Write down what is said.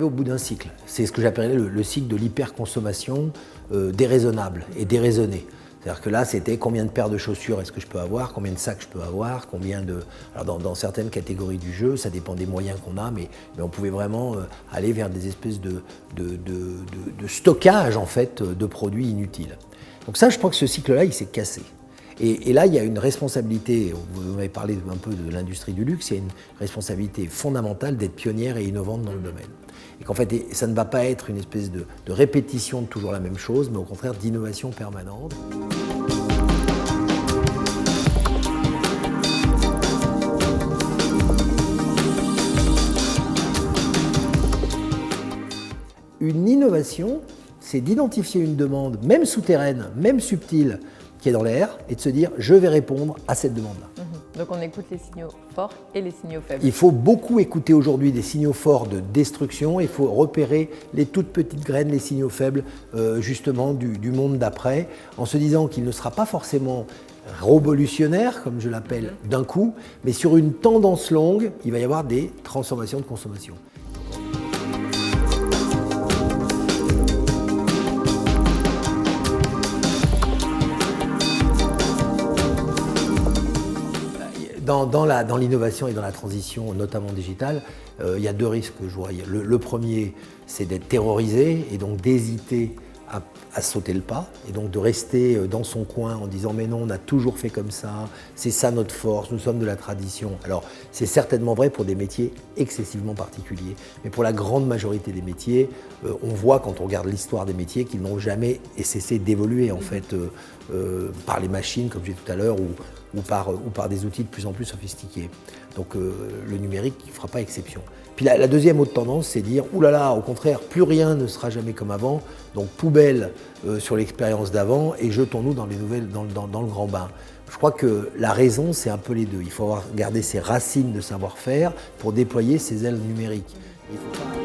arrivé au bout d'un cycle. C'est ce que j'appellerais le cycle de l'hyperconsommation déraisonnable et déraisonnée. C'est-à-dire que là, c'était combien de paires de chaussures est-ce que je peux avoir, combien de sacs je peux avoir, combien de... Alors dans certaines catégories du jeu, ça dépend des moyens qu'on a, mais on pouvait vraiment aller vers des espèces de stockage en fait, de produits inutiles. Donc ça, je crois que ce cycle-là, il s'est cassé. Et là, il y a une responsabilité, vous m'avez parlé un peu de l'industrie du luxe, il y a une responsabilité fondamentale d'être pionnière et innovante dans le domaine. Et qu'en fait, ça ne va pas être une espèce de répétition de toujours la même chose, mais au contraire d'innovation permanente. Une innovation, c'est d'identifier une demande, même souterraine, même subtile, qui est dans l'air, et de se dire « je vais répondre à cette demande-là ». Donc on écoute les signaux forts et les signaux faibles. Il faut beaucoup écouter aujourd'hui des signaux forts de destruction, il faut repérer les toutes petites graines, les signaux faibles justement du monde d'après, en se disant qu'il ne sera pas forcément révolutionnaire, comme je l'appelle, d'un coup, mais sur une tendance longue, il va y avoir des transformations de consommation. Dans l'innovation et dans la transition, notamment digitale, il y a deux risques que je vois. Le premier, c'est d'être terrorisé et donc d'hésiter à sauter le pas et donc de rester dans son coin en disant mais non, on a toujours fait comme ça, c'est ça notre force, nous sommes de la tradition. Alors c'est certainement vrai pour des métiers excessivement particuliers, mais pour la grande majorité des métiers, on voit quand on regarde l'histoire des métiers qu'ils n'ont jamais cessé d'évoluer en fait par les machines comme j'ai dit tout à l'heure ou par des outils de plus en plus sophistiqués. Donc le numérique ne fera pas exception. Puis la deuxième autre tendance, c'est de dire « Ouh là là, au contraire, plus rien ne sera jamais comme avant, donc poubelle sur l'expérience d'avant et jetons-nous dans les nouvelles, dans le grand bain ». Je crois que la raison, c'est un peu les deux. Il faut avoir gardé ses racines de savoir-faire pour déployer ses ailes numériques. Il faut pas...